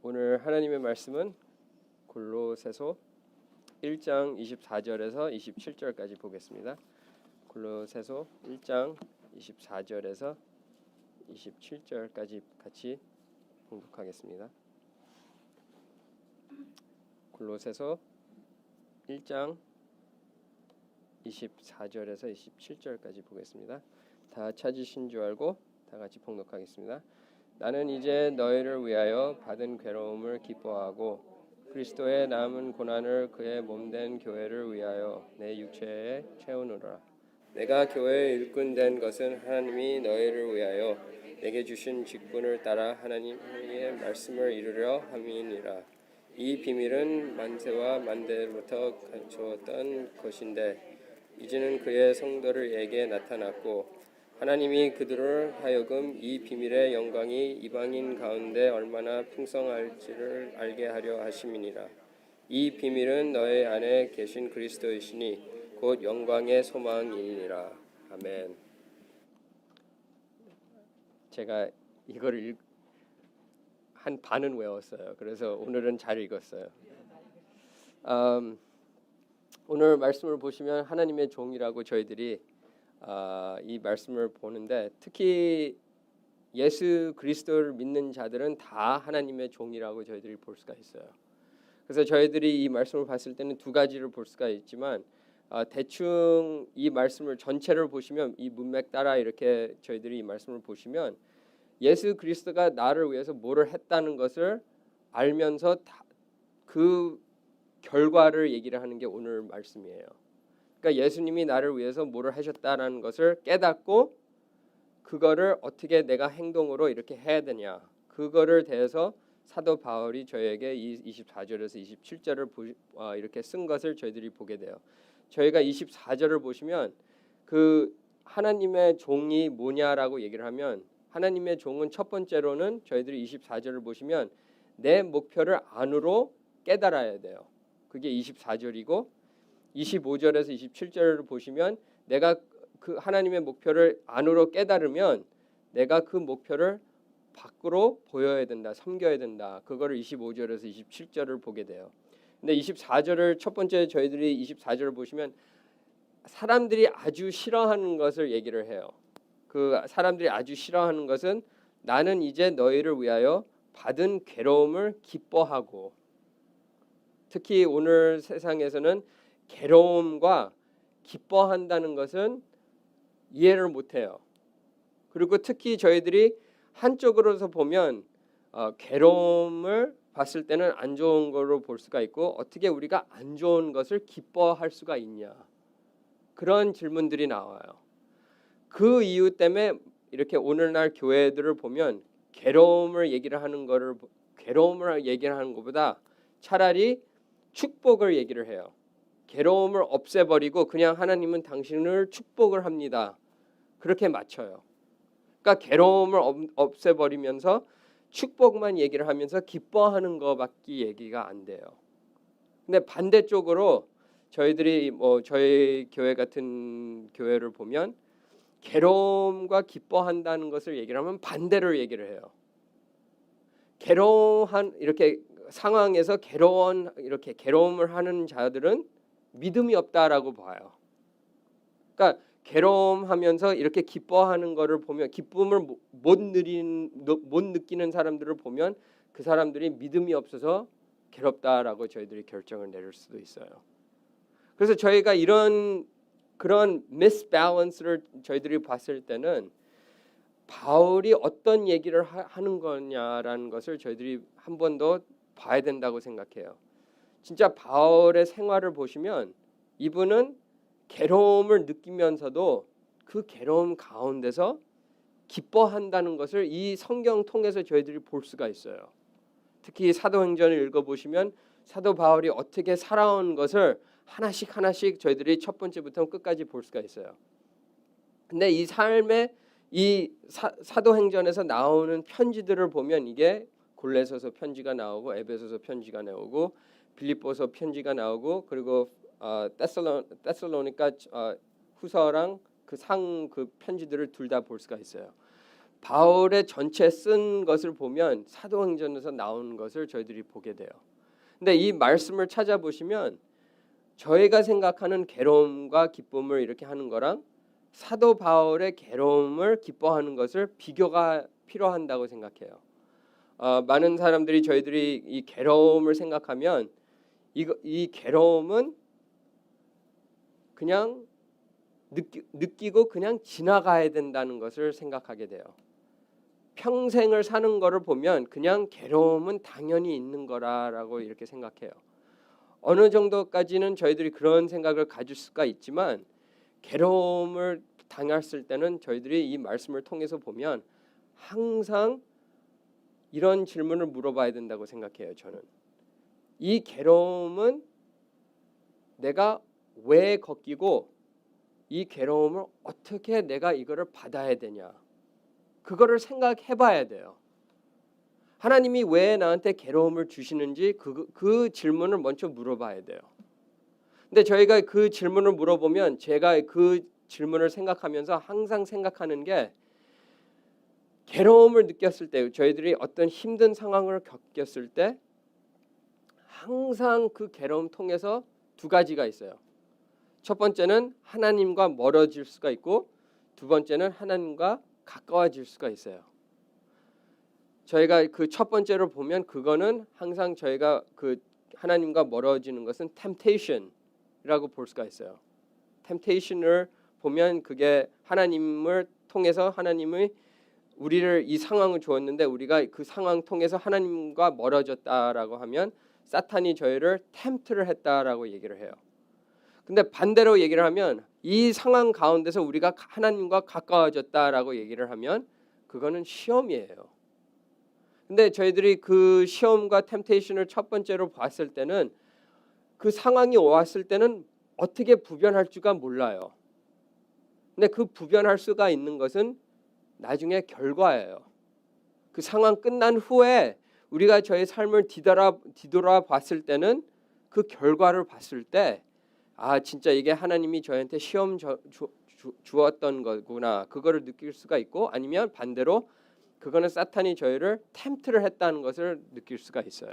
오늘 하나님의 말씀은 골로새서 1장 24절에서 27절까지 보겠습니다. 골로새서 1장 24절에서 27절까지 같이 봉독하겠습니다. 골로새서 1장 24절에서 27절까지 보겠습니다. 다 찾으신 줄 알고 다 같이 봉독하겠습니다. 나는 이제 너희를 위하여 받은 괴로움을 기뻐하고 그리스도의 남은 고난을 그의 몸된 교회를 위하여 내 육체에 채우노라. 내가 교회의 일꾼 된 것은 하나님이 너희를 위하여 내게 주신 직분을 따라 하나님의 말씀을 이루려 함이니라. 이 비밀은 만세와 만대로부터 감추었던 것인데 이제는 그의 성도들에게 나타났고 하나님이 그들을 하여금 이 비밀의 영광이 이방인 가운데 얼마나 풍성할지를 알게 하려 하심이니라. 이 비밀은 너희 안에 계신 그리스도이시니 곧 영광의 소망이니라. 아멘. 제가 이거를 한 반은 외웠어요. 그래서 오늘은 잘 읽었어요. 오늘 말씀을 보시면 하나님의 종이라고 저희들이 이 말씀을 보는데 특히 예수 그리스도를 믿는 자들은 다 하나님의 종이라고 저희들이 볼 수가 있어요. 그래서 저희들이 이 말씀을 봤을 때는 두 가지를 볼 수가 있지만 대충 이 말씀을 전체를 보시면 이 문맥 따라 이렇게 저희들이 이 말씀을 보시면 예수 그리스도가 나를 위해서 뭐를 했다는 것을 알면서 그 결과를 얘기를 하는 게 오늘 말씀이에요. 그러니까 예수님이 나를 위해서 뭐를 하셨다라는 것을 깨닫고 그거를 어떻게 내가 행동으로 이렇게 해야 되냐 그거를 대해서 사도 바울이 저에게 이 24절에서 27절을 이렇게 쓴 것을 저희들이 보게 돼요. 저희가 24절을 보시면 그 하나님의 종이 뭐냐라고 얘기를 하면 하나님의 종은 첫 번째로는 저희들이 24절을 보시면 내 목표를 안으로 깨달아야 돼요. 그게 24절이고 25절에서 27절을 보시면 내가 그 하나님의 목표를 안으로 깨달으면 내가 그 목표를 밖으로 보여야 된다, 섬겨야 된다. 그거를 25절에서 27절을 보게 돼요. 근데 24절을 첫 번째 저희들이 24절을 보시면 사람들이 아주 싫어하는 것을 얘기를 해요. 그 사람들이 아주 싫어하는 것은 나는 이제 너희를 위하여 받은 괴로움을 기뻐하고 특히 오늘 세상에서는 괴로움과 기뻐한다는 것은 이해를 못해요. 그리고 특히 저희들이 한쪽으로서 보면 괴로움을 봤을 때는 안 좋은 거로 볼 수가 있고 어떻게 우리가 안 좋은 것을 기뻐할 수가 있냐 그런 질문들이 나와요. 그 이유 때문에 이렇게 오늘날 교회들을 보면 괴로움을 얘기를 하는 것보다 차라리 축복을 얘기를 해요. 괴로움을 없애버리고 그냥 하나님은 당신을 축복을 합니다. 그렇게 맞춰요. 그러니까 괴로움을 없애버리면서 축복만 얘기를 하면서 기뻐하는 것밖에 얘기가 안 돼요. 근데 반대쪽으로 저희들이 저희 교회 같은 교회를 보면 괴로움과 기뻐한다는 것을 얘기를 하면 반대로 얘기를 해요. 괴로운 이렇게 상황에서 이렇게 괴로움을 하는 자들은 믿음이 없다라고 봐요. 그러니까 괴로움하면서 이렇게 기뻐하는 것을 보면 기쁨을 못 느끼는 사람들을 보면 그 사람들이 믿음이 없어서 괴롭다라고 저희들이 결정을 내릴 수도 있어요. 그래서 저희가 그런 misbalance를 저희들이 봤을 때는 바울이 어떤 얘기를 하는 거냐라는 것을 저희들이 한 번 더 봐야 된다고 생각해요. 진짜 바울의 생활을 보시면 이분은 괴로움을 느끼면서도 그 괴로움 가운데서 기뻐한다는 것을 이 성경 통해서 저희들이 볼 수가 있어요. 특히 사도행전을 읽어보시면 사도 바울이 어떻게 살아온 것을 하나씩 저희들이 첫 번째부터 끝까지 볼 수가 있어요. 근데 이 삶의 이 사도행전에서 나오는 편지들을 보면 이게 골로새서 편지가 나오고 에베소서 편지가 나오고 빌립보서 편지가 나오고 그리고 데살로니가 후서랑 그 편지들을 둘 다 볼 수가 있어요. 바울의 전체 쓴 것을 보면 사도행전에서 나오는 것을 저희들이 보게 돼요. 근데 이 말씀을 찾아보시면 저희가 생각하는 괴로움과 기쁨을 이렇게 하는 거랑 사도 바울의 괴로움을 기뻐하는 것을 비교가 필요한다고 생각해요. 많은 사람들이 저희들이 이 괴로움을 생각하면 이 괴로움은 그냥 느끼고 그냥 지나가야 된다는 것을 생각하게 돼요. 평생을 사는 거를 보면 그냥 괴로움은 당연히 있는 거라고 이렇게 생각해요. 어느 정도까지는 저희들이 그런 생각을 가질 수가 있지만 괴로움을 당했을 때는 저희들이 이 말씀을 통해서 보면 항상 이런 질문을 물어봐야 된다고 생각해요. 저는 이 괴로움은 내가 왜 겪이고 이 괴로움을 어떻게 내가 이거를 받아야 되냐, 그거를 생각해 봐야 돼요. 하나님이 왜 나한테 괴로움을 주시는지 그 질문을 먼저 물어봐야 돼요. 근데 저희가 그 질문을 물어보면 제가 그 질문을 생각하면서 항상 생각하는 게 괴로움을 느꼈을 때, 저희들이 어떤 힘든 상황을 겪었을 때 항상 그 괴로움 통해서 두 가지가 있어요. 첫 번째는 하나님과 멀어질 수가 있고 두 번째는 하나님과 가까워질 수가 있어요. 저희가 그 첫 번째로 보면 그거는 항상 저희가 그 하나님과 멀어지는 것은 temptation이라고 볼 수가 있어요. temptation을 보면 그게 하나님을 통해서 하나님이 우리를 이 상황을 주었는데 우리가 그 상황 통해서 하나님과 멀어졌다라고 하면 사탄이 저희를 tempt를 했다라고 얘기를 해요. 근데 반대로 얘기를 하면 이 상황 가운데서 우리가 하나님과 가까워졌다라고 얘기를 하면 그거는 시험이에요. 근데 저희들이 그 시험과 템테이션을 첫 번째로 봤을 때는 그 상황이 왔을 때는 어떻게 구별할 줄가 몰라요. 근데 그 구별할 수가 있는 것은 나중에 결과예요. 그 상황 끝난 후에 우리가 저희 삶을 뒤돌아 봤을 때는 그 결과를 봤을 때 진짜 이게 하나님이 저한테 시험 주었던 거구나, 그거를 느낄 수가 있고, 아니면 반대로 그거는 사탄이 저희를 템트를 했다는 것을 느낄 수가 있어요.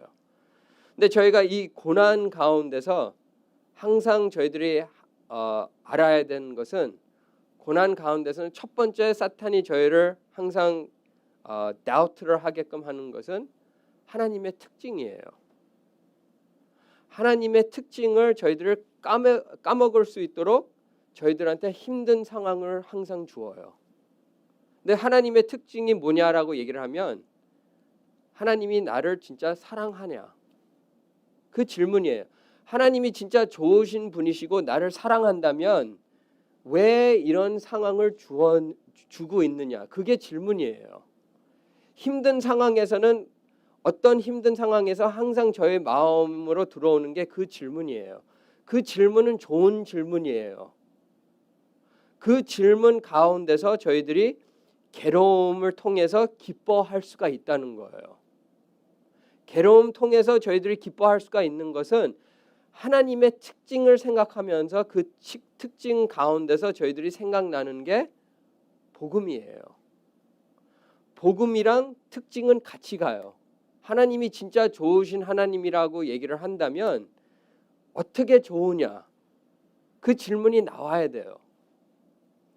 근데 저희가 이 고난 가운데서 항상 저희들이 알아야 되는 것은 고난 가운데서는 첫 번째 사탄이 저희를 항상 doubt를 하게끔 하는 것은 하나님의 특징이에요. 하나님의 특징을 저희들을 까먹을 수 있도록 저희들한테 힘든 상황을 항상 주어요. 근데 하나님의 특징이 뭐냐라고 얘기를 하면 하나님이 나를 진짜 사랑하냐, 그 질문이에요. 하나님이 진짜 좋으신 분이시고 나를 사랑한다면 왜 이런 상황을 주고 있느냐, 그게 질문이에요. 힘든 상황에서는 어떤 힘든 상황에서 항상 저의 마음으로 들어오는 게 그 질문이에요. 그 질문은 좋은 질문이에요. 그 질문 가운데서 저희들이 괴로움을 통해서 기뻐할 수가 있다는 거예요. 괴로움 통해서 저희들이 기뻐할 수가 있는 것은 하나님의 특징을 생각하면서 그 특징 가운데서 저희들이 생각나는 게 복음이에요. 복음이랑 특징은 같이 가요. 하나님이 진짜 좋으신 하나님이라고 얘기를 한다면 어떻게 좋으냐, 그 질문이 나와야 돼요.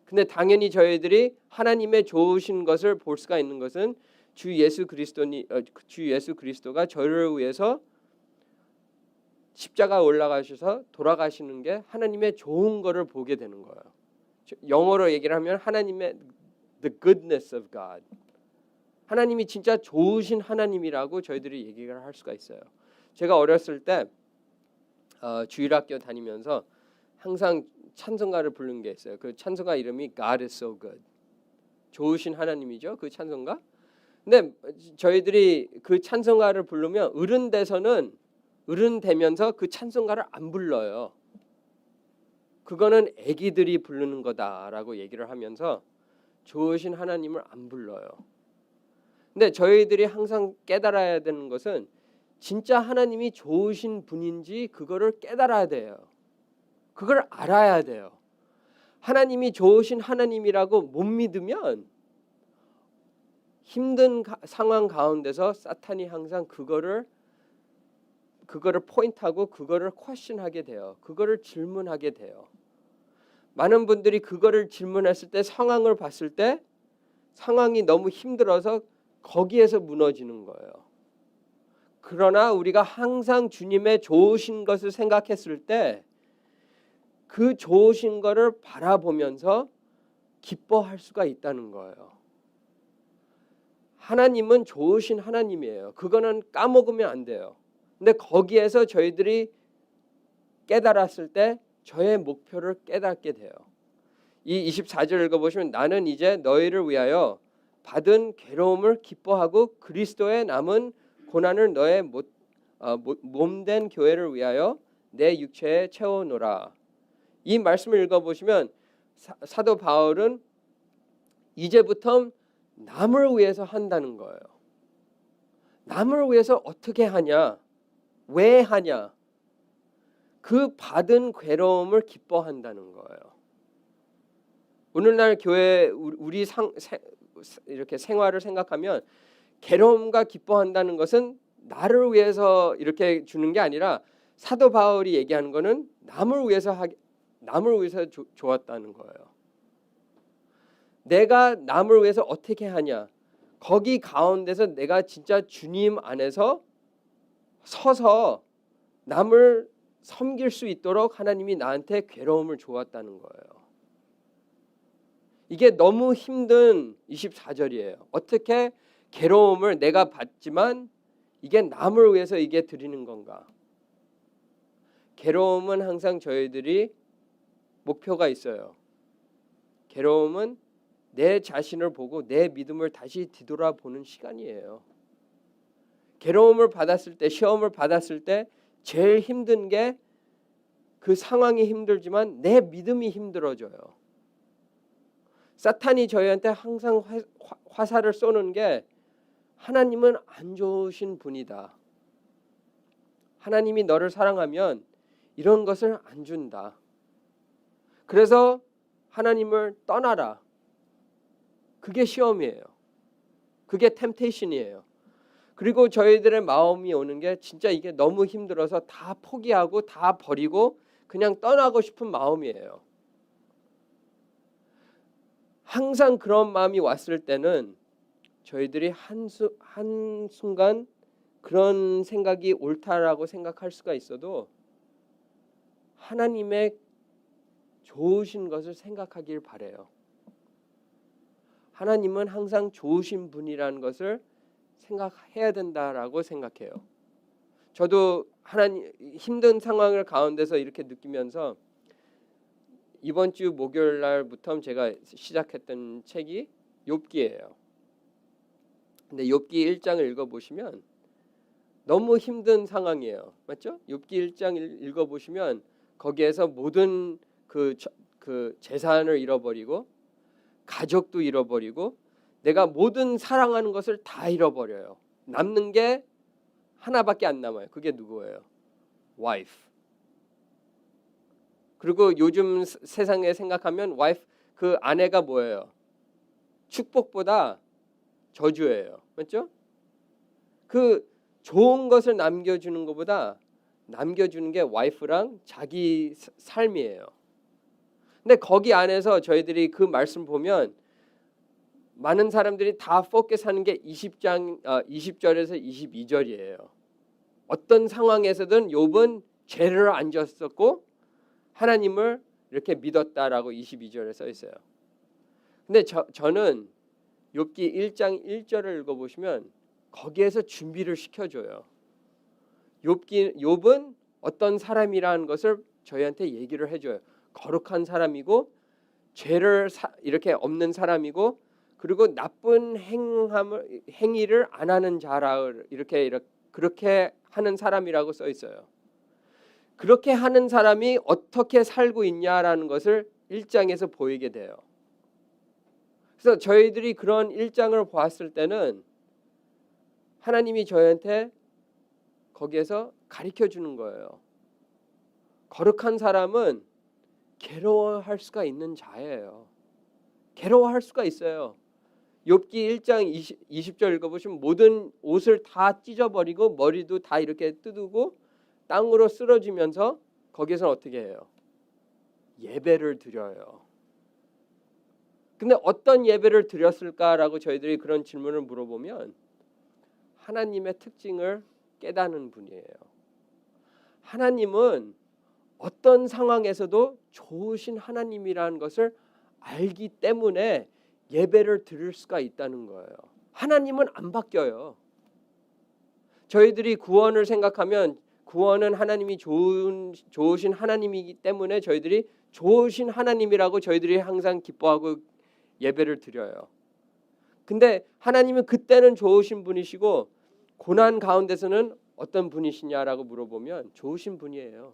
근데 당연히 저희들이 하나님의 좋으신 것을 볼 수가 있는 것은 주 예수 그리스도가 저를 위해서 십자가 올라가셔서 돌아가시는 게 하나님의 좋은 거를 보게 되는 거예요. 영어로 얘기를 하면 하나님의 the goodness of God, 하나님이 진짜 좋으신 하나님이라고 저희들이 얘기를 할 수가 있어요. 제가 어렸을 때 주일학교 다니면서 항상 찬송가를 부르는 게 있어요. 그 찬송가 이름이 God is so good, 좋으신 하나님이죠, 그 찬송가. 근데 저희들이 그 찬송가를 부르면 어른 되면서 그 찬송가를 안 불러요. 그거는 아기들이 부르는 거다라고 얘기를 하면서 좋으신 하나님을 안 불러요. 근데 저희들이 항상 깨달아야 되는 것은 진짜 하나님이 좋으신 분인지 그거를 깨달아야 돼요. 그걸 알아야 돼요. 하나님이 좋으신 하나님이라고 못 믿으면 힘든 상황 가운데서 사탄이 항상 그거를 포인트하고 그거를 퀘스천하게 돼요. 그거를 질문하게 돼요. 많은 분들이 그거를 질문했을 때 상황을 봤을 때 상황이 너무 힘들어서 거기에서 무너지는 거예요. 그러나 우리가 항상 주님의 좋으신 것을 생각했을 때 그 좋으신 것을 바라보면서 기뻐할 수가 있다는 거예요. 하나님은 좋으신 하나님이에요. 그거는 까먹으면 안 돼요. 근데 거기에서 저희들이 깨달았을 때 저의 목표를 깨닫게 돼요. 이 24절 읽어보시면 나는 이제 너희를 위하여 받은 괴로움을 기뻐하고 그리스도의 남은 고난을 너의 몸된 교회를 위하여 내 육체에 채워놓으라. 이 말씀을 읽어보시면 사도 바울은 이제부터 남을 위해서 한다는 거예요. 남을 위해서 어떻게 하냐? 왜 하냐? 그 받은 괴로움을 기뻐한다는 거예요. 오늘날 교회 우리 이렇게 생활을 생각하면 괴로움과 기뻐한다는 것은 나를 위해서 이렇게 주는 게 아니라 사도 바울이 얘기하는 거는 남을 위해서 좋았다는 거예요. 내가 남을 위해서 어떻게 하냐? 거기 가운데서 내가 진짜 주님 안에서 서서 남을 섬길 수 있도록 하나님이 나한테 괴로움을 주었다는 거예요. 이게 너무 힘든 24절이에요. 어떻게 괴로움을 내가 받지만 이게 남을 위해서 이게 드리는 건가? 괴로움은 항상 저희들이 목표가 있어요. 괴로움은 내 자신을 보고 내 믿음을 다시 뒤돌아보는 시간이에요. 괴로움을 받았을 때, 시험을 받았을 때 제일 힘든 게 그 상황이 힘들지만 내 믿음이 힘들어져요. 사탄이 저희한테 항상 화살을 쏘는 게 하나님은 안 좋으신 분이다. 하나님이 너를 사랑하면 이런 것을 안 준다. 그래서 하나님을 떠나라. 그게 시험이에요. 그게 템테이션이에요. 그리고 저희들의 마음이 오는 게 진짜 이게 너무 힘들어서 다 포기하고 다 버리고 그냥 떠나고 싶은 마음이에요. 항상 그런 마음이 왔을 때는 저희들이 한순간 그런 생각이 옳다라고 생각할 수가 있어도 하나님의 좋으신 것을 생각하길 바라요. 하나님은 항상 좋으신 분이라는 것을 생각해야 된다라고 생각해요. 저도 하나님 힘든 상황을 가운데서 이렇게 느끼면서 이번 주 목요일 날부터 제가 시작했던 책이 욥기예요. 근데 욥기 1장을 읽어보시면 너무 힘든 상황이에요. 맞죠? 욥기 1장 읽어보시면 거기에서 모든 그 재산을 잃어버리고 가족도 잃어버리고 내가 모든 사랑하는 것을 다 잃어버려요. 남는 게 하나밖에 안 남아요. 그게 누구예요? 와이프. 그리고 요즘 세상에 생각하면 와이프 그 아내가 뭐예요? 축복보다 저주예요. 맞죠? 그 좋은 것을 남겨주는 것보다 남겨주는 게 와이프랑 자기 삶이에요. 근데 거기 안에서 저희들이 그 말씀 보면 많은 사람들이 다 포커스하는 게 20절에서 22절이에요. 어떤 상황에서든 욥은 죄를 안 졌었고 하나님을 이렇게 믿었다라고 22절에 써 있어요. 근데 저는 욥기 1장 1절을 읽어보시면 거기에서 준비를 시켜줘요. 욥은 어떤 사람이라는 것을 저희한테 얘기를 해줘요. 거룩한 사람이고 죄를 이렇게 없는 사람이고 그리고 나쁜 행위를 안 하는 자라 그렇게 하는 사람이라고 써 있어요. 그렇게 하는 사람이 어떻게 살고 있냐라는 것을 1장에서 보이게 돼요. 그래서 저희들이 그런 1장을 보았을 때는 하나님이 저희한테 거기에서 가르쳐 주는 거예요. 거룩한 사람은 괴로워할 수가 있는 자예요. 괴로워할 수가 있어요. 욥기 1장 20절 읽어보시면 모든 옷을 다 찢어버리고 머리도 다 이렇게 뜯고 땅으로 쓰러지면서 거기서 어떻게 해요? 예배를 드려요. 근데 어떤 예배를 드렸을까라고 저희들이 그런 질문을 물어보면 하나님의 특징을 깨닫는 분이에요. 하나님은 어떤 상황에서도 좋으신 하나님이라는 것을 알기 때문에 예배를 드릴 수가 있다는 거예요. 하나님은 안 바뀌어요. 저희들이 구원을 생각하면 구원은 하나님이 좋으신 하나님이기 때문에 저희들이 좋으신 하나님이라고 저희들이 항상 기뻐하고 예배를 드려요. 근데 하나님은 그때는 좋으신 분이시고 고난 가운데서는 어떤 분이시냐라고 물어보면 좋으신 분이에요.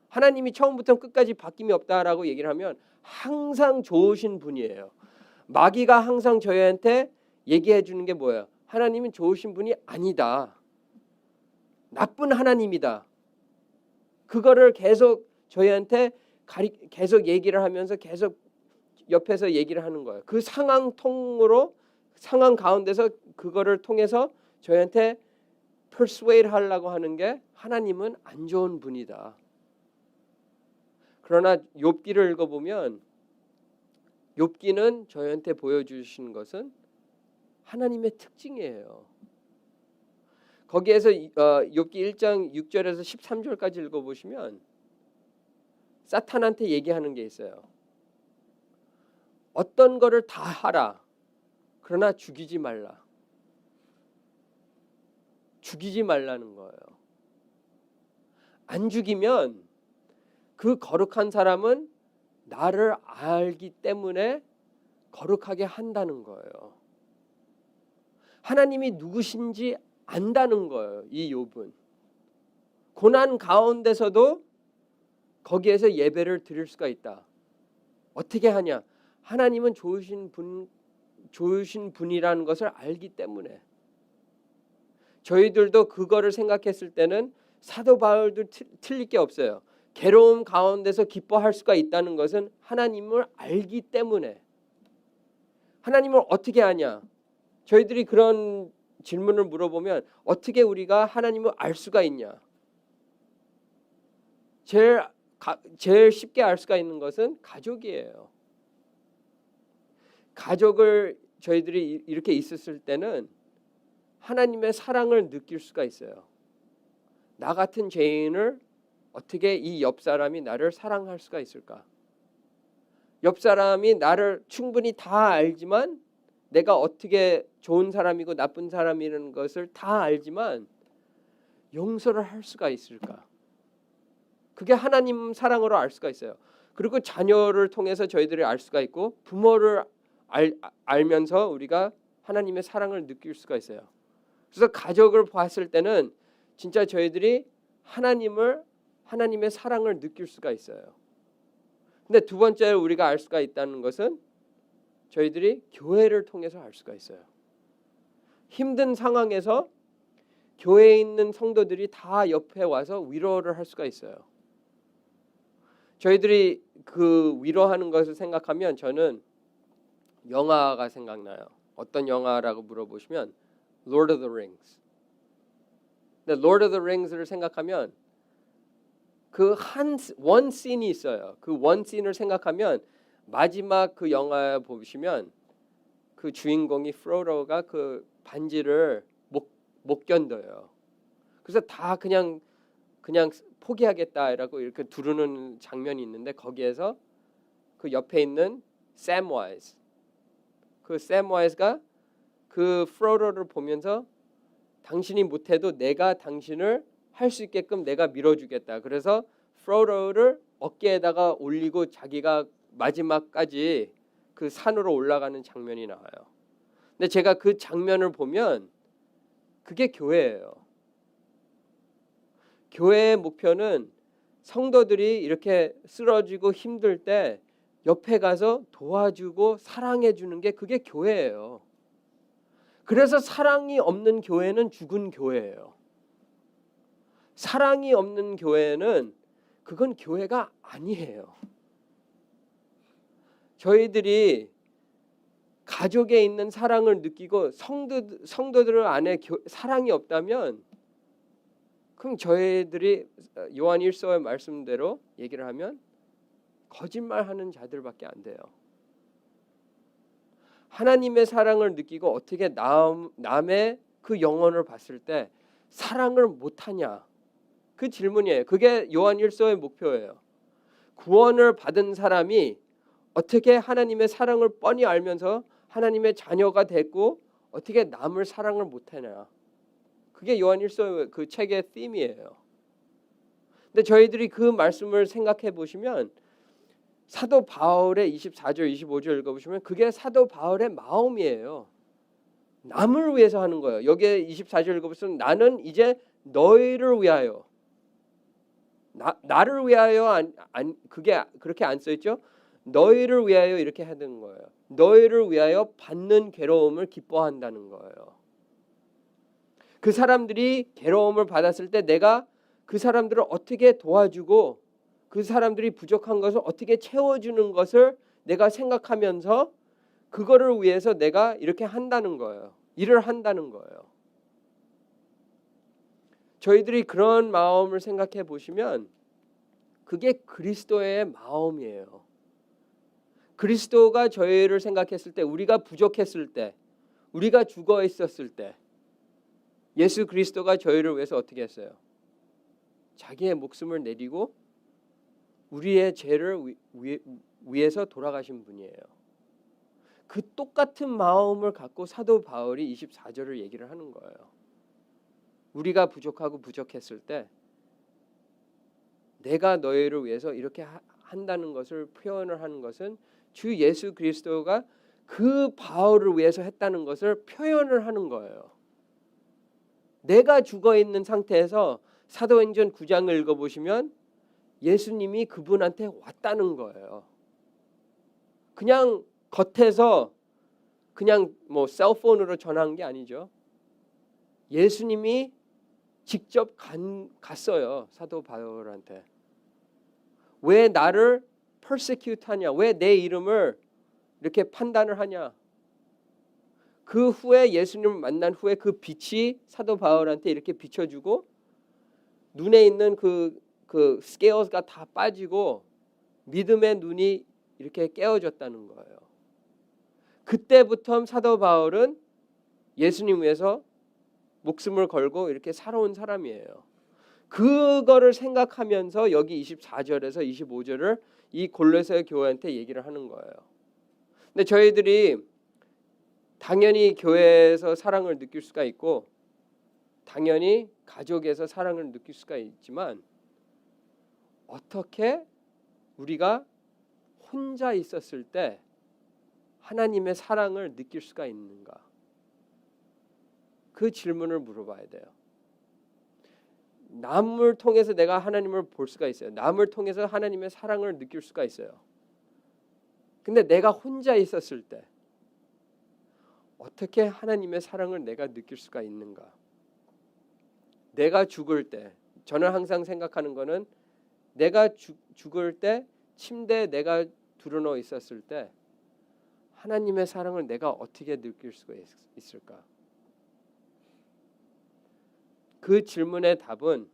하나님이 처음부터 끝까지 바뀜이 없다라고 얘기를 하면 항상 좋으신 분이에요. 마귀가 항상 저희한테 얘기해 주는 게 뭐예요? 하나님은 좋으신 분이 아니다. 나쁜 하나님이다. 그거를 계속 저희한테 계속 얘기를 하면서 계속 옆에서 얘기를 하는 거예요. 그 상황 가운데서 그거를 통해서 저희한테 persuade 하려고 하는 게 하나님은 안 좋은 분이다. 그러나 욥기를 읽어보면 욥기는 저희한테 보여주신 것은 하나님의 특징이에요. 거기에서 욥기 1장 6절에서 13절까지 읽어보시면 사탄한테 얘기하는 게 있어요. 어떤 거를 다 하라. 그러나 죽이지 말라. 죽이지 말라는 거예요. 안 죽이면 그 거룩한 사람은 나를 알기 때문에 거룩하게 한다는 거예요. 하나님이 누구신지 안다는 거예요. 이 욥은. 고난 가운데서도 거기에서 예배를 드릴 수가 있다. 어떻게 하냐? 하나님은 좋으신 분이라는 것을 알기 때문에. 저희들도 그거를 생각했을 때는 사도 바울도 틀릴 게 없어요. 괴로움 가운데서 기뻐할 수가 있다는 것은 하나님을 알기 때문에. 하나님을 어떻게 아냐? 저희들이 그런 질문을 물어보면 어떻게 우리가 하나님을 알 수가 있냐? 제일 쉽게 알 수가 있는 것은 가족이에요. 가족을 저희들이 이렇게 있었을 때는 하나님의 사랑을 느낄 수가 있어요. 나 같은 죄인을 어떻게 이 옆 사람이 나를 사랑할 수가 있을까? 옆 사람이 나를 충분히 다 알지만 내가 어떻게 좋은 사람이고 나쁜 사람이라는 것을 다 알지만 용서를 할 수가 있을까? 그게 하나님 사랑으로 알 수가 있어요. 그리고 자녀를 통해서 저희들이 알 수가 있고 부모를 알면서 우리가 하나님의 사랑을 느낄 수가 있어요. 그래서 가족을 봤을 때는 진짜 저희들이 하나님의 사랑을 느낄 수가 있어요. 근데 두 번째로 우리가 알 수가 있다는 것은 저희들이 교회를 통해서 알 수가 있어요. 힘든 상황에서 교회에 있는 성도들이 다 옆에 와서 위로를 할 수가 있어요. 저희들이 그 위로하는 것을 생각하면 저는 영화가 생각나요. 어떤 영화라고 물어보시면 Lord of the Rings. 근데 Lord of the Rings를 생각하면 그 원 씬이 있어요. 그 원 씬을 생각하면 마지막 그 영화에 보시면 그 주인공이 프로도가 그 반지를 못 견뎌요. 그래서 다 그냥 포기하겠다라고 이렇게 두르는 장면이 있는데 거기에서 그 옆에 있는 샘 와이즈, 그 샘 와이즈가 그 프로도를 보면서 당신이 못해도 내가 당신을 할 수 있게끔 내가 밀어주겠다. 그래서 프로도를 어깨에다가 올리고 자기가 마지막까지 그 산으로 올라가는 장면이 나와요. 근데 제가 그 장면을 보면 그게 교회예요. 교회의 목표는 성도들이 이렇게 쓰러지고 힘들 때 옆에 가서 도와주고 사랑해 주는 게 그게 교회예요. 그래서 사랑이 없는 교회는 죽은 교회예요. 사랑이 없는 교회는 그건 교회가 아니에요. 저희들이 가족에 있는 사랑을 느끼고 성도들 안에 사랑이 없다면 그럼 저희들이 요한 1서의 말씀대로 얘기를 하면 거짓말하는 자들밖에 안 돼요. 하나님의 사랑을 느끼고 어떻게 남의 그 영혼을 봤을 때 사랑을 못하냐? 그 질문이에요. 그게 요한 1서의 목표예요. 구원을 받은 사람이 어떻게 하나님의 사랑을 뻔히 알면서 하나님의 자녀가 됐고 어떻게 남을 사랑을 못하냐? 그게 요한 1서 그 책의 팀이에요. 근데 저희들이 그 말씀을 생각해 보시면 사도 바울의 24절, 25절 읽어보시면 그게 사도 바울의 마음이에요. 남을 위해서 하는 거예요. 여기에 24절 읽어보시면 나는 이제 너희를 위하여 나를 위하여 그게 그렇게 안 써있죠? 너희를 위하여 이렇게 하는 거예요. 너희를 위하여 받는 괴로움을 기뻐한다는 거예요. 그 사람들이 괴로움을 받았을 때 내가 그 사람들을 어떻게 도와주고 그 사람들이 부족한 것을 어떻게 채워주는 것을 내가 생각하면서 그거를 위해서 내가 이렇게 한다는 거예요. 일을 한다는 거예요. 저희들이 그런 마음을 생각해 보시면 그게 그리스도의 마음이에요. 그리스도가 저희를 생각했을 때, 우리가 부족했을 때, 우리가 죽어 있었을 때 예수 그리스도가 저희를 위해서 어떻게 했어요? 자기의 목숨을 내리고 우리의 죄를 위해서 돌아가신 분이에요. 그 똑같은 마음을 갖고 사도 바울이 24절을 얘기를 하는 거예요. 우리가 부족하고 부족했을 때 내가 너희를 위해서 이렇게 한다는 것을 표현을 하는 것은 주 예수 그리스도가 그 바울을 위해서 했다는 것을 표현을 하는 거예요. 내가 죽어 있는 상태에서 사도행전 9장을 읽어보시면 예수님이 그분한테 왔다는 거예요. 그냥 겉에서 그냥 뭐 셀폰으로 전한 게 아니죠. 예수님이 직접 갔어요. 사도 바울한테. 왜 나를 persecute 하냐? 왜 내 이름을 이렇게 판단을 하냐? 그 후에 예수님을 만난 후에 그 빛이 사도 바울한테 이렇게 비춰주고 눈에 있는 그 스케일스가 다 빠지고 믿음의 눈이 이렇게 깨어졌다는 거예요. 그때부터 사도 바울은 예수님 위해서 목숨을 걸고 이렇게 살아온 사람이에요. 그거를 생각하면서 여기 24절에서 25절을 이 골로새 교회한테 얘기를 하는 거예요. 근데 저희들이 당연히 교회에서 사랑을 느낄 수가 있고 당연히 가족에서 사랑을 느낄 수가 있지만 어떻게 우리가 혼자 있었을 때 하나님의 사랑을 느낄 수가 있는가? 그 질문을 물어봐야 돼요. 남을 통해서 내가 하나님을 볼 수가 있어요. 남을 통해서 하나님의 사랑을 느낄 수가 있어요. 근데 내가 혼자 있었을 때 어떻게 하나님의 사랑을 내가 느낄 수가 있는가? 내가 죽을 때 저는 항상 생각하는 거는 내가 죽을 때 침대에 내가 드러누워 있었을 때 하나님의 사랑을 내가 어떻게 느낄 수가 있을까? 그 질문의 답은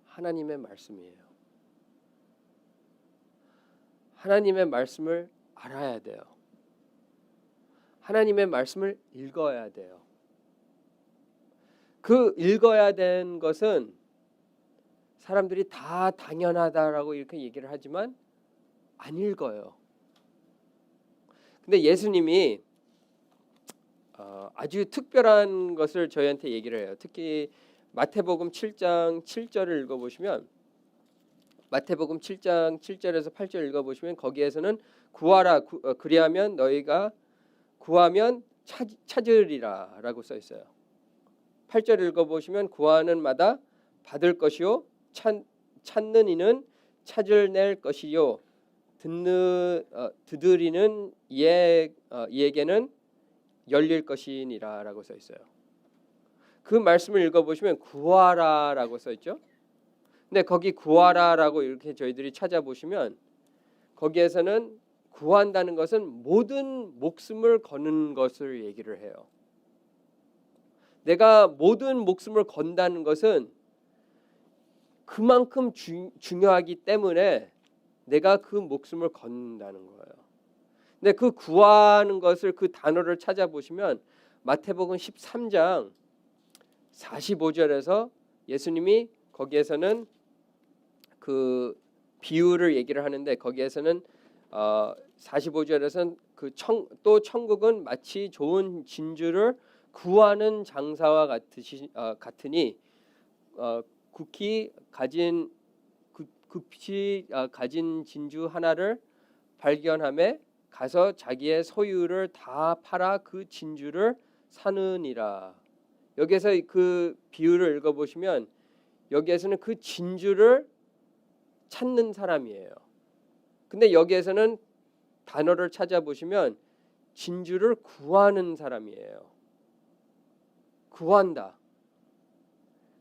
하나님의 말씀이에요. 하나님의 말씀을 알아야 돼요. 하나님의 말씀을 읽어야 돼요. 그 읽어야 되는 것은 사람들이 다 당연하다라고 이렇게 얘기를 하지만 안 읽어요. 근데 예수님이 아주 특별한 것을 저희한테 얘기를 해요. 특히 마태복음 7장 7절을 읽어보시면 마태복음 7장 7절에서 8절 읽어보시면 거기에서는 구하라 그리하면 너희가 구하면 찾으리라 라고 써 있어요. 8절 읽어보시면 구하는 마다 받을 것이요 찾는 이는 찾을 것이요 두드리는 이에게는 열릴 것이니라 라고 써 있어요. 그 말씀을 읽어보시면 구하라 라고 써 있죠. 근데 거기 구하라 라고 이렇게 저희들이 찾아보시면 거기에서는 구한다는 것은 모든 목숨을 거는 것을 얘기를 해요. 내가 모든 목숨을 건다는 것은 그만큼 중요하기 때문에 내가 그 목숨을 건다는 거예요. 근데 그 구하는 것을 그 단어를 찾아보시면 마태복음 13장 45절에서 예수님이 거기에서는 그 비유를 얘기를 하는데 거기에서는 45절에서는 또 천국은 마치 좋은 진주를 구하는 장사와 같으니 급히 가진 진주 하나를 발견함에 가서 자기의 소유를 다 팔아 그 진주를 사느니라. 여기에서 그 비유를 읽어보시면 여기에서는 그 진주를 찾는 사람이에요. 근데 여기에서는 단어를 찾아보시면 진주를 구하는 사람이에요. 구한다.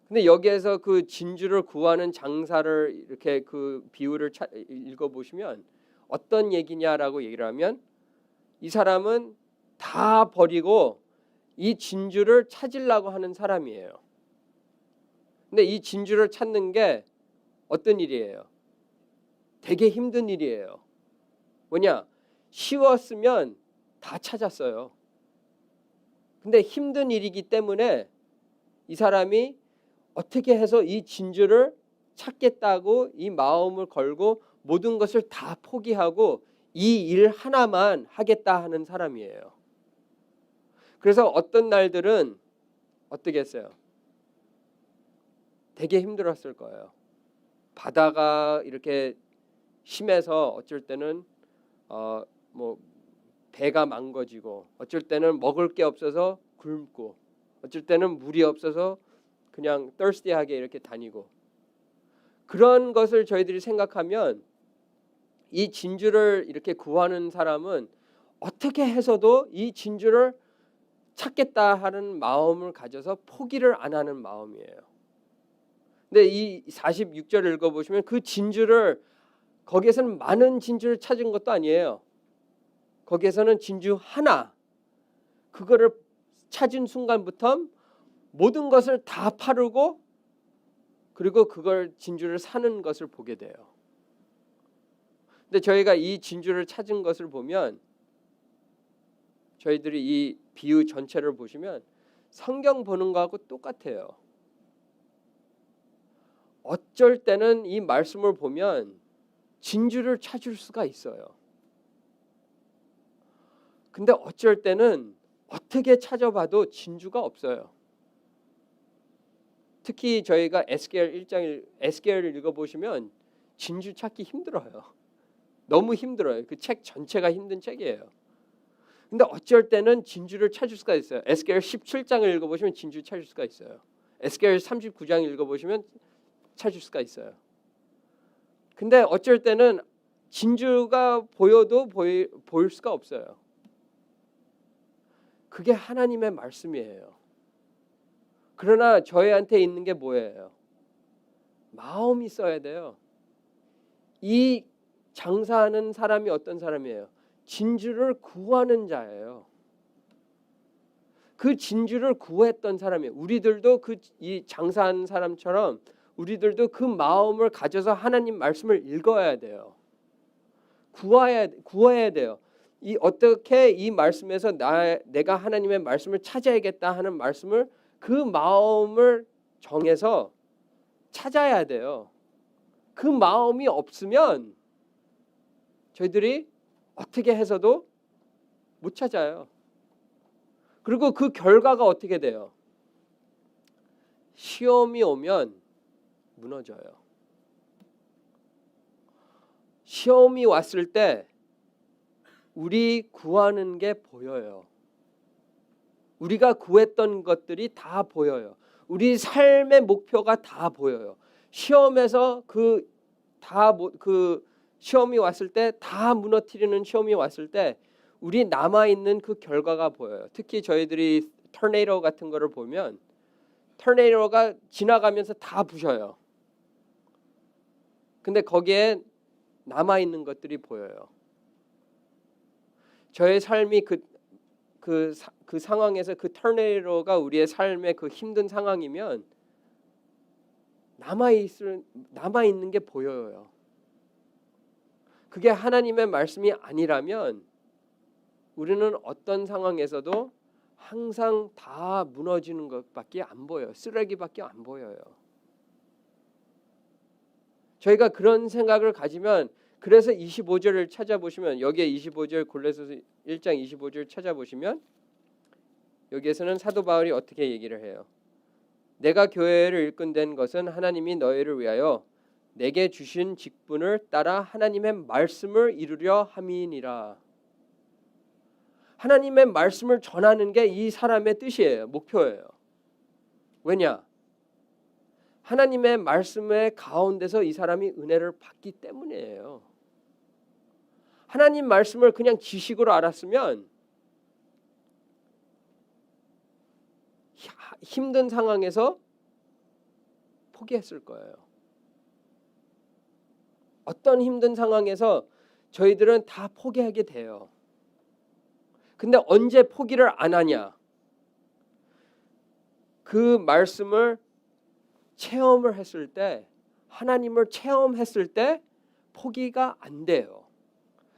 근데 여기에서 그 진주를 구하는 장사를 이렇게 그 비유를 읽어보시면 어떤 얘기냐라고 얘기를 하면 이 사람은 다 버리고 이 진주를 찾으려고 하는 사람이에요. 근데 이 진주를 찾는 게 어떤 일이에요? 되게 힘든 일이에요. 뭐냐? 쉬웠으면 다 찾았어요. 근데 힘든 일이기 때문에 이 사람이 어떻게 해서 이 진주를 찾겠다고 이 마음을 걸고 모든 것을 다 포기하고 이 일 하나만 하겠다 하는 사람이에요. 그래서 어떤 날들은 어떻게 했어요? 되게 힘들었을 거예요. 바다가 이렇게 심해서 어쩔 때는 뭐 배가 망가지고 어쩔 때는 먹을 게 없어서 굶고 어쩔 때는 물이 없어서 그냥 thirsty하게 이렇게 다니고 그런 것을 저희들이 생각하면 이 진주를 이렇게 구하는 사람은 어떻게 해서도 이 진주를 찾겠다 하는 마음을 가져서 포기를 안 하는 마음이에요. 근데 이 46절을 읽어보시면 그 진주를 거기에서는 많은 진주를 찾은 것도 아니에요. 거기에서는 진주 하나 그거를 찾은 순간부터 모든 것을 다 팔고 그리고 그걸 진주를 사는 것을 보게 돼요. 근데 저희가 이 진주를 찾은 것을 보면 저희들이 이 비유 전체를 보시면 성경 보는 거하고 똑같아요. 어쩔 때는 이 말씀을 보면 진주를 찾을 수가 있어요. 근데 어쩔 때는 어떻게 찾아봐도 진주가 없어요. 특히 저희가 에스겔을 읽어보시면 진주 찾기 힘들어요. 너무 힘들어요. 그 책 전체가 힘든 책이에요. 근데 어쩔 때는 진주를 찾을 수가 있어요. 에스겔 17장을 읽어보시면 진주 찾을 수가 있어요. 에스겔 39장 읽어보시면 찾을 수가 있어요. 근데 어쩔 때는 진주가 보여도 보일 수가 없어요. 그게 하나님의 말씀이에요. 그러나 저희한테 있는 게 뭐예요? 마음이 있어야 돼요. 이 장사하는 사람이 어떤 사람이에요? 진주를 구하는 자예요. 그 진주를 구했던 사람이에요. 우리들도 이 장사하는 사람처럼 우리들도 그 마음을 가져서 하나님 말씀을 읽어야 돼요. 구해야 돼요. 어떻게 이 말씀에서 내가 하나님의 말씀을 찾아야겠다 하는 말씀을 그 마음을 정해서 찾아야 돼요. 그 마음이 없으면 저희들이 어떻게 해서도 못 찾아요. 그리고 그 결과가 어떻게 돼요? 시험이 오면 무너져요. 시험이 왔을 때 우리 구하는 게 보여요. 우리가 구했던 것들이 다 보여요. 우리 삶의 목표가 다 보여요. 시험에서 그 시험이 왔을 때 다 무너뜨리는 시험이 왔을 때 우리 남아 있는 그 결과가 보여요. 특히 저희들이 토네이도 같은 거를 보면 토네이도가 지나가면서 다 부셔요. 근데 거기에 남아 있는 것들이 보여요. 저의 삶이 그 상황에서 그 터네이도가 우리의 삶의 그 힘든 상황이면 남아 있는 게 보여요. 그게 하나님의 말씀이 아니라면 우리는 어떤 상황에서도 항상 다 무너지는 것밖에 안 보여요. 쓰레기밖에 안 보여요. 저희가 그런 생각을 가지면, 그래서 25절을 찾아보시면, 여기에 25절 골로새서 1장 25절 찾아보시면 여기에서는 사도 바울이 어떻게 얘기를 해요? 내가 교회를 일꾼 된 것은 하나님이 너희를 위하여 내게 주신 직분을 따라 하나님의 말씀을 이루려 함이니라. 하나님의 말씀을 전하는 게 이 사람의 뜻이에요. 목표예요. 왜냐? 하나님의 말씀의 가운데서 이 사람이 은혜를 받기 때문이에요. 하나님 말씀을 그냥 지식으로 알았으면 힘든 상황에서 포기했을 거예요. 어떤 힘든 상황에서 저희들은 다 포기하게 돼요. 근데 언제 포기를 안 하냐? 그 말씀을 체험을 했을 때, 하나님을 체험했을 때 포기가 안 돼요.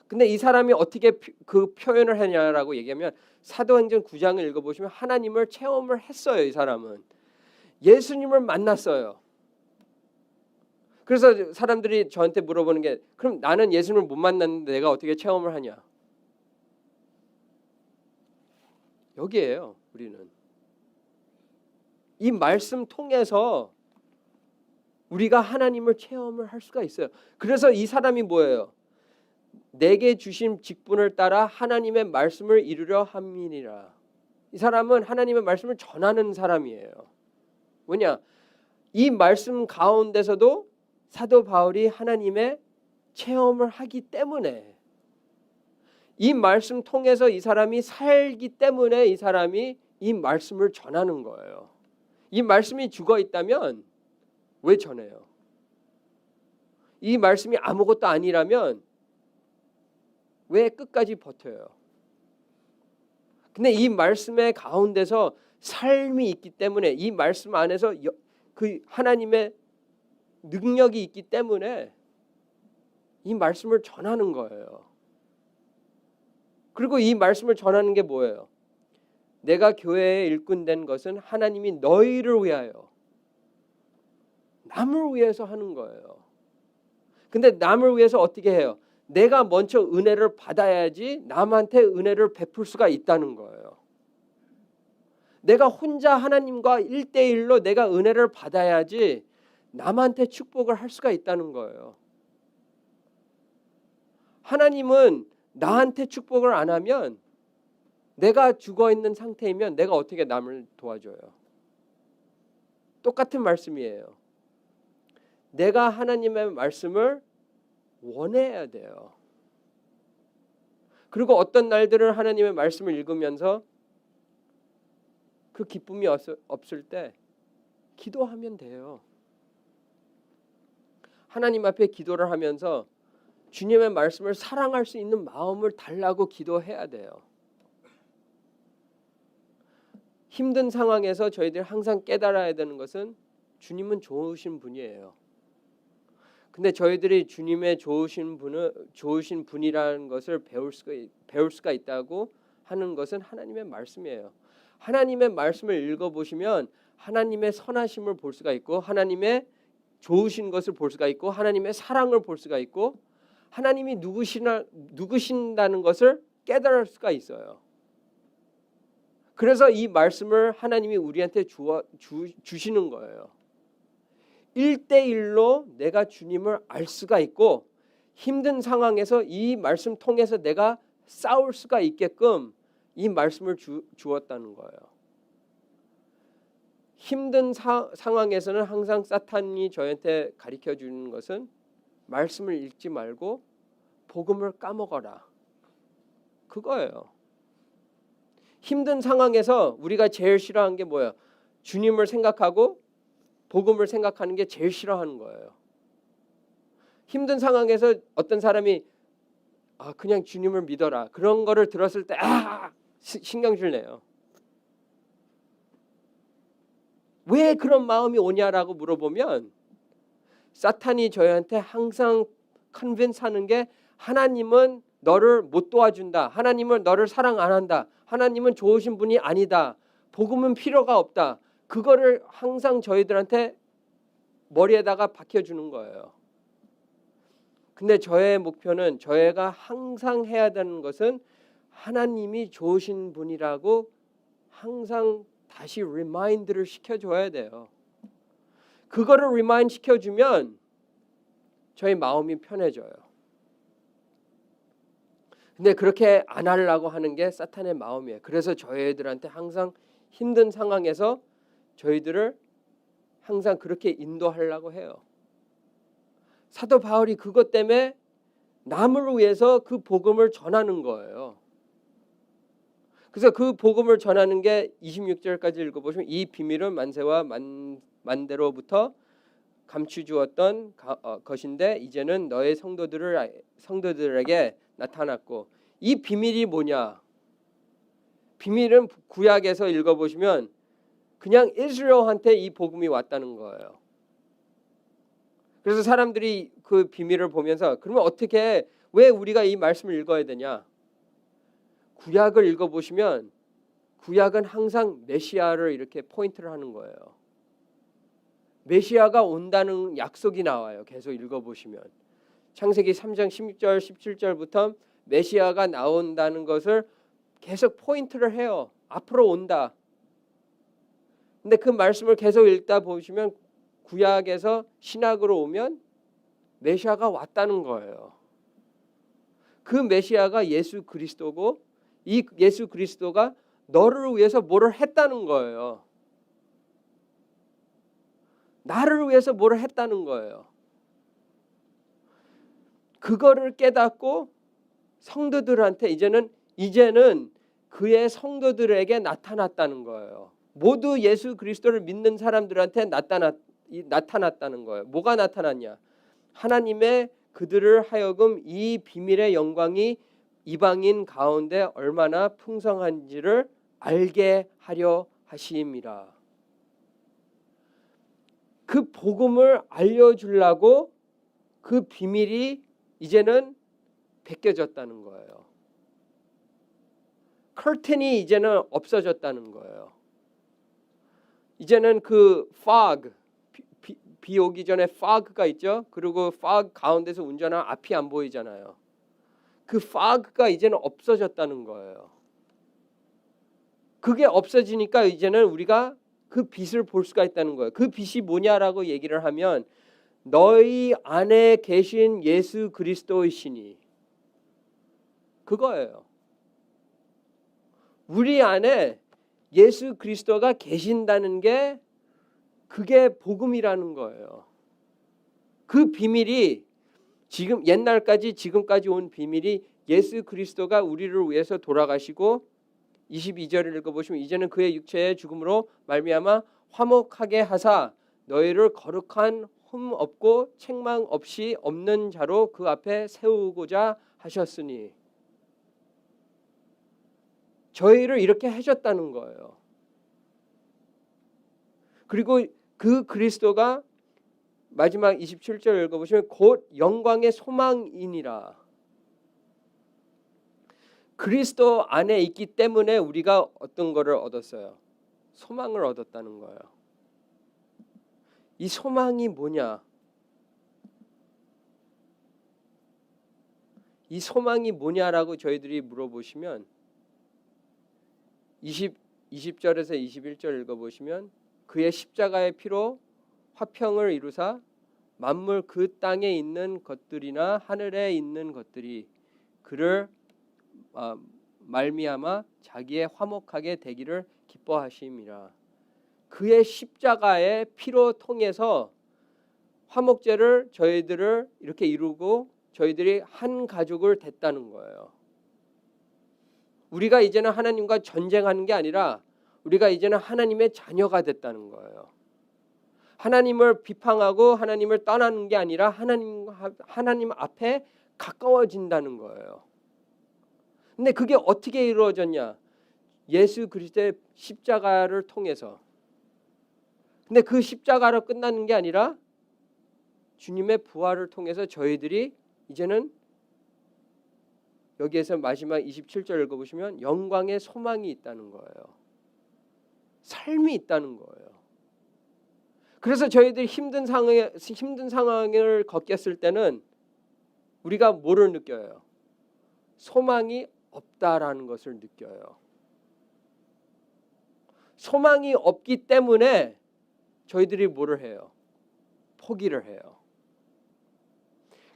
근데 이 사람이 어떻게 그 표현을 하냐라고 얘기하면, 사도행전 9장을 읽어보시면 하나님을 체험을 했어요. 이 사람은 예수님을 만났어요. 그래서 사람들이 저한테 물어보는 게, 그럼 나는 예수님을 못 만났는데 내가 어떻게 체험을 하냐? 여기에요. 우리는 이 말씀 통해서 우리가 하나님을 체험을 할 수가 있어요. 그래서 이 사람이 뭐예요? 내게 주신 직분을 따라 하나님의 말씀을 이루려 함이니라. 이 사람은 하나님의 말씀을 전하는 사람이에요. 왜냐? 이 말씀 가운데서도 사도 바울이 하나님의 체험을 하기 때문에, 이 말씀 통해서 이 사람이 살기 때문에 이 사람이 이 말씀을 전하는 거예요. 이 말씀이 죽어 있다면 왜 전해요? 이 말씀이 아무것도 아니라면 왜 끝까지 버텨요? 근데 이 말씀의 가운데서 삶이 있기 때문에, 이 말씀 안에서 그 하나님의 능력이 있기 때문에 이 말씀을 전하는 거예요. 그리고 이 말씀을 전하는 게 뭐예요? 내가 교회에 일꾼 된 것은 하나님이 너희를 위하여, 남을 위해서 하는 거예요. 근데 남을 위해서 어떻게 해요? 내가 먼저 은혜를 받아야지 남한테 은혜를 베풀 수가 있다는 거예요. 내가 혼자 하나님과 1대1로 내가 은혜를 받아야지 남한테 축복을 할 수가 있다는 거예요. 하나님은 나한테 축복을 안 하면, 내가 죽어 있는 상태이면 내가 어떻게 남을 도와줘요? 똑같은 말씀이에요. 내가 하나님의 말씀을 원해야 돼요. 그리고 어떤 날들은 하나님의 말씀을 읽으면서 그 기쁨이 없을 때 기도하면 돼요. 하나님 앞에 기도를 하면서 주님의 말씀을 사랑할 수 있는 마음을 달라고 기도해야 돼요. 힘든 상황에서 저희들 항상 깨달아야 되는 것은 주님은 좋으신 분이에요. 근데 저희들이 주님의 좋으신 분이라는 것을 배울 수가 있다고 하는 것은 하나님의 말씀이에요. 하나님의 말씀을 읽어보시면 하나님의 선하심을 볼 수가 있고, 하나님의 좋으신 것을 볼 수가 있고, 하나님의 사랑을 볼 수가 있고, 하나님이 누구신다는 것을 깨달을 수가 있어요. 그래서 이 말씀을 하나님이 우리한테 주시는 거예요. 1대1로 내가 주님을 알 수가 있고, 힘든 상황에서 이 말씀 통해서 내가 싸울 수가 있게끔 이 말씀을 주었다는 거예요. 힘든 상황에서는 항상 사탄이 저한테 가르쳐 주는 것은 말씀을 읽지 말고 복음을 까먹어라, 그거예요. 힘든 상황에서 우리가 제일 싫어하는 게 뭐예요? 주님을 생각하고 복음을 생각하는 게 제일 싫어하는 거예요. 힘든 상황에서 어떤 사람이 그냥 주님을 믿어라. 그런 거를 들었을 때 신경질 내요. 왜 그런 마음이 오냐라고 물어보면 사탄이 저희한테 항상 컨빈스하는 게 하나님은 너를 못 도와준다. 하나님은 너를 사랑 안 한다. 하나님은 좋으신 분이 아니다. 복음은 필요가 없다. 그거를 항상 저희들한테 머리에다가 박혀주는 거예요. 근데 저의 목표는 저희가 항상 해야 되는 것은 하나님이 좋으신 분이라고 항상 다시 리마인드를 시켜줘야 돼요. 그거를 리마인드 시켜주면 저희 마음이 편해져요. 근데 그렇게 안 하려고 하는 게 사탄의 마음이에요. 그래서 저희들한테 항상 힘든 상황에서 저희들을 항상 그렇게 인도하려고 해요. 사도 바울이 그것 때문에 남을 위해서 그 복음을 전하는 거예요. 그래서 그 복음을 전하는 게 26절까지 읽어보시면 이 비밀은 만세와 만대로부터 감추주었던 것인데 이제는 너의 성도들에게 나타났고, 이 비밀이 뭐냐? 비밀은 구약에서 읽어보시면 그냥 이스라엘한테 이 복음이 왔다는 거예요. 그래서 사람들이 그 비밀을 보면서 그러면 어떻게, 왜 우리가 이 말씀을 읽어야 되냐? 구약을 읽어보시면 구약은 항상 메시아를 이렇게 포인트를 하는 거예요. 메시아가 온다는 약속이 나와요. 계속 읽어보시면 창세기 3장 16절 17절부터 메시아가 나온다는 것을 계속 포인트를 해요. 앞으로 온다. 근데 그 말씀을 계속 읽다 보시면 구약에서 신약으로 오면 메시아가 왔다는 거예요. 그 메시아가 예수 그리스도고, 이 예수 그리스도가 너를 위해서 뭐를 했다는 거예요. 나를 위해서 뭐를 했다는 거예요. 그거를 깨닫고 성도들한테 이제는 그의 성도들에게 나타났다는 거예요. 모두 예수 그리스도를 믿는 사람들한테 나타났다는 거예요. 뭐가 나타났냐? 하나님의 그들을 하여금 이 비밀의 영광이 이방인 가운데 얼마나 풍성한지를 알게 하려 하심이라. 그 복음을 알려주려고 그 비밀이 이제는 벗겨졌다는 거예요. 커튼이 이제는 없어졌다는 거예요. 이제는 그 fog, 비 오기 전에 fog가 있죠. 그리고 fog 가운데서 운전하면 앞이 안 보이잖아요. 그 fog가 이제는 없어졌다는 거예요. 그게 없어지니까 이제는 우리가 그 빛을 볼 수가 있다는 거예요. 그 빛이 뭐냐라고 얘기를 하면 너희 안에 계신 예수 그리스도이시니, 그거예요. 우리 안에 예수 그리스도가 계신다는 게 그게 복음이라는 거예요. 그 비밀이 지금 옛날까지 지금까지 온 비밀이 예수 그리스도가 우리를 위해서 돌아가시고 22절을 읽어보시면 이제는 그의 육체의 죽음으로 말미암아 화목하게 하사 너희를 거룩한 흠 없고 책망 없이 없는 자로 그 앞에 세우고자 하셨으니, 저희를 이렇게 하셨다는 거예요. 그리고 그 그리스도가 마지막 27절 읽어보시면 곧 영광의 소망이니라. 그리스도 안에 있기 때문에 우리가 어떤 거를 얻었어요? 소망을 얻었다는 거예요. 이 소망이 뭐냐? 이 소망이 뭐냐라고 저희들이 물어보시면 20절에서 21절 읽어보시면 그의 십자가의 피로 화평을 이루사 만물 그 땅에 있는 것들이나 하늘에 있는 것들이 그를 말미암아 자기의 화목하게 되기를 기뻐하심이라. 그의 십자가의 피로 통해서 화목제를 저희들을 이렇게 이루고 저희들이 한 가족을 됐다는 거예요. 우리가 이제는 하나님과 전쟁하는 게 아니라 우리가 이제는 하나님의 자녀가 됐다는 거예요. 하나님을 비판하고 하나님을 떠나는 게 아니라 하나님 앞에 가까워진다는 거예요. 근데 그게 어떻게 이루어졌냐? 예수 그리스도의 십자가를 통해서. 근데 그 십자가로 끝나는 게 아니라 주님의 부활을 통해서 저희들이 이제는 여기에서 마지막 27절 읽어보시면 영광의 소망이 있다는 거예요. 삶이 있다는 거예요. 그래서 저희들이 힘든 상황을 겪었을 때는 우리가 뭐를 느껴요? 소망이 없다라는 것을 느껴요. 소망이 없기 때문에 저희들이 뭐를 해요? 포기를 해요.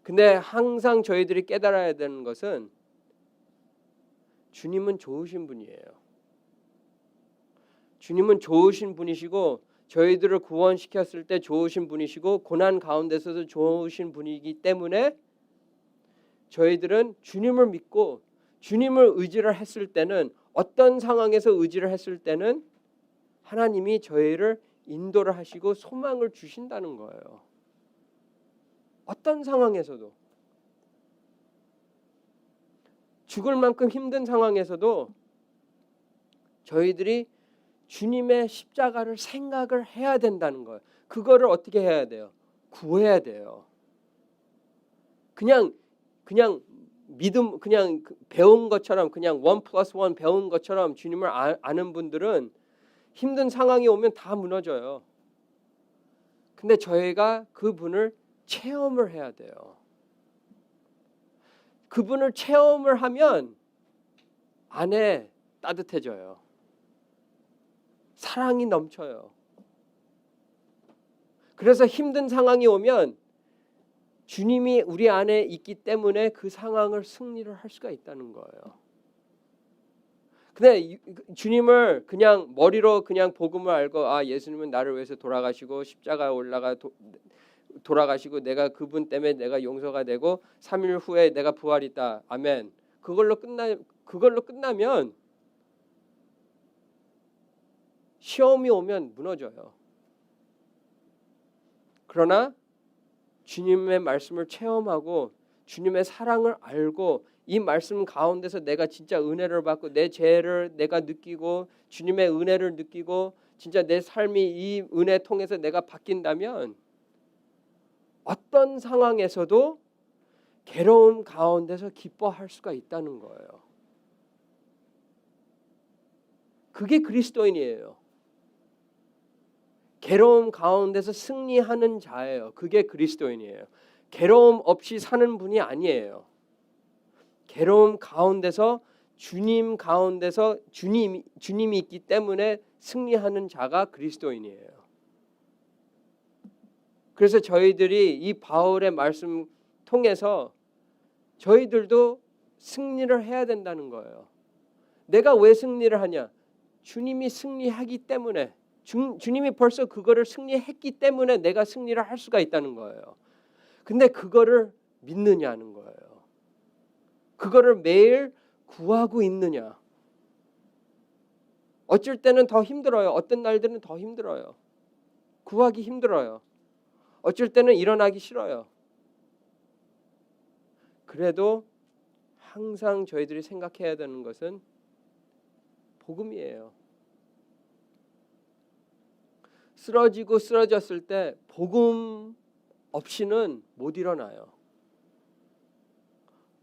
근데 항상 저희들이 깨달아야 되는 것은 주님은 좋으신 분이에요. 주님은 좋으신 분이시고 저희들을 구원시켰을 때 좋으신 분이시고 고난 가운데서도 좋으신 분이기 때문에 저희들은 주님을 믿고 주님을 의지를 했을 때는 어떤 상황에서 의지를 했을 때는 하나님이 저희를 인도를 하시고 소망을 주신다는 거예요. 어떤 상황에서도 죽을 만큼 힘든 상황에서도 저희들이 주님의 십자가를 생각을 해야 된다는 거예요. 그거를 어떻게 해야 돼요? 구해야 돼요. 그냥 믿음 그냥 배운 것처럼 그냥 1+1 배운 것처럼 주님을 아는 분들은 힘든 상황이 오면 다 무너져요. 근데 저희가 그분을 체험을 해야 돼요. 그분을 체험을 하면 안에 따뜻해져요. 사랑이 넘쳐요. 그래서 힘든 상황이 오면 주님이 우리 안에 있기 때문에 그 상황을 승리를 할 수가 있다는 거예요. 근데 주님을 그냥 머리로 그냥 복음을 알고 예수님은 나를 위해서 돌아가시고 십자가에 돌아가시고 내가 그분 때문에 내가 용서가 되고 3일 후에 내가 부활이다. 아멘. 그걸로 끝나면 시험이 오면 무너져요. 그러나 주님의 말씀을 체험하고 주님의 사랑을 알고 이 말씀 가운데서 내가 진짜 은혜를 받고 내 죄를 내가 느끼고 주님의 은혜를 느끼고 진짜 내 삶이 이 은혜 통해서 내가 바뀐다면 어떤 상황에서도 괴로움 가운데서 기뻐할 수가 있다는 거예요. 그게 그리스도인이에요. 괴로움 가운데서 승리하는 자예요. 그게 그리스도인이에요. 괴로움 없이 사는 분이 아니에요. 괴로움 가운데서 주님 가운데서 주님이 있기 때문에 승리하는 자가 그리스도인이에요. 그래서 저희들이 이 바울의 말씀 통해서 저희들도 승리를 해야 된다는 거예요. 내가 왜 승리를 하냐? 주님이 승리하기 때문에 주님이 벌써 그거를 승리했기 때문에 내가 승리를 할 수가 있다는 거예요. 근데 그거를 믿느냐는 거예요. 그거를 매일 구하고 있느냐. 어쩔 때는 더 힘들어요. 어떤 날들은 더 힘들어요. 구하기 힘들어요. 어쩔 때는 일어나기 싫어요. 그래도 항상 저희들이 생각해야 되는 것은 복음이에요. 쓰러졌을 때 복음 없이는 못 일어나요.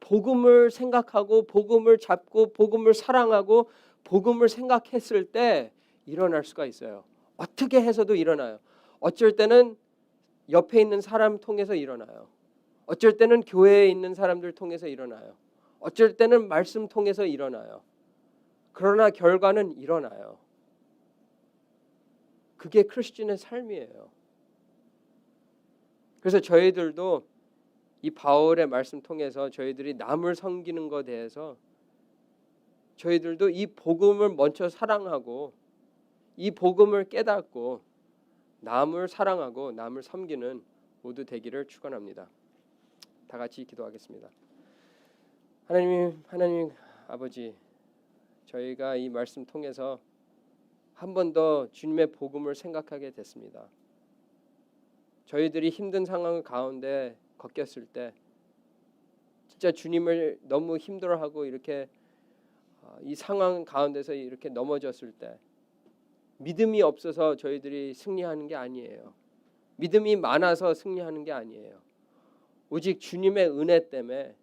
복음을 생각하고 복음을 잡고 복음을 사랑하고 복음을 생각했을 때 일어날 수가 있어요. 어떻게 해서도 일어나요. 어쩔 때는 옆에 있는 사람 통해서 일어나요. 어쩔 때는 교회에 있는 사람들 통해서 일어나요. 어쩔 때는 말씀 통해서 일어나요. 그러나 결과는 일어나요. 그게 크리스천의 삶이에요. 그래서 저희들도 이 바울의 말씀 통해서 저희들이 남을 섬기는 것에 대해서 저희들도 이 복음을 먼저 사랑하고 이 복음을 깨닫고 남을 사랑하고 남을 섬기는 모두 되기를 축원합니다. 다 같이 기도하겠습니다. 하나님 아버지, 저희가 이 말씀 통해서 한 번 더 주님의 복음을 생각하게 됐습니다. 저희들이 힘든 상황 가운데 겪었을 때 진짜 주님을 너무 힘들어하고 이렇게 이 상황 가운데서 이렇게 넘어졌을 때 믿음이 없어서 저희들이 승리하는 게 아니에요. 믿음이 많아서 승리하는 게 아니에요. 오직 주님의 은혜 때문에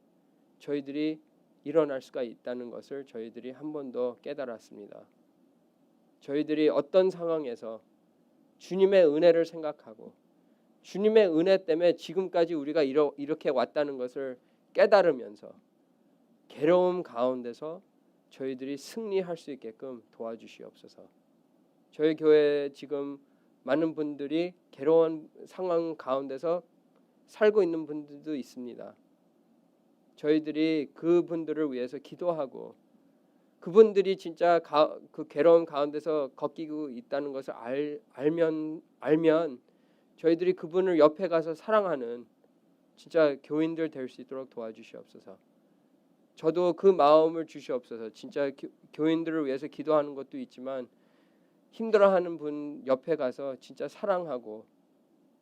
저희들이 일어날 수가 있다는 것을 저희들이 한 번 더 깨달았습니다. 저희들이 어떤 상황에서 주님의 은혜를 생각하고 주님의 은혜 때문에 지금까지 우리가 이렇게 왔다는 것을 깨달으면서 괴로움 가운데서 저희들이 승리할 수 있게끔 도와주시옵소서. 저희 교회에 지금 많은 분들이 괴로운 상황 가운데서 살고 있는 분들도 있습니다. 저희들이 그분들을 위해서 기도하고 그분들이 진짜 그 괴로운 가운데서 걷기고 있다는 것을 알면 저희들이 그분을 옆에 가서 사랑하는 진짜 교인들 될 수 있도록 도와주시옵소서. 저도 그 마음을 주시옵소서. 진짜 교인들을 위해서 기도하는 것도 있지만 힘들어하는 분 옆에 가서 진짜 사랑하고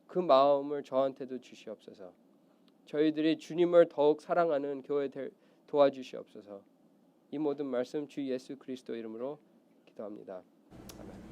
그 마음을 저한테도 주시옵소서. 저희들이 주님을 더욱 사랑하는 교회 도와주시옵소서. 이 모든 말씀 주 예수 그리스도 이름으로 기도합니다. 아멘.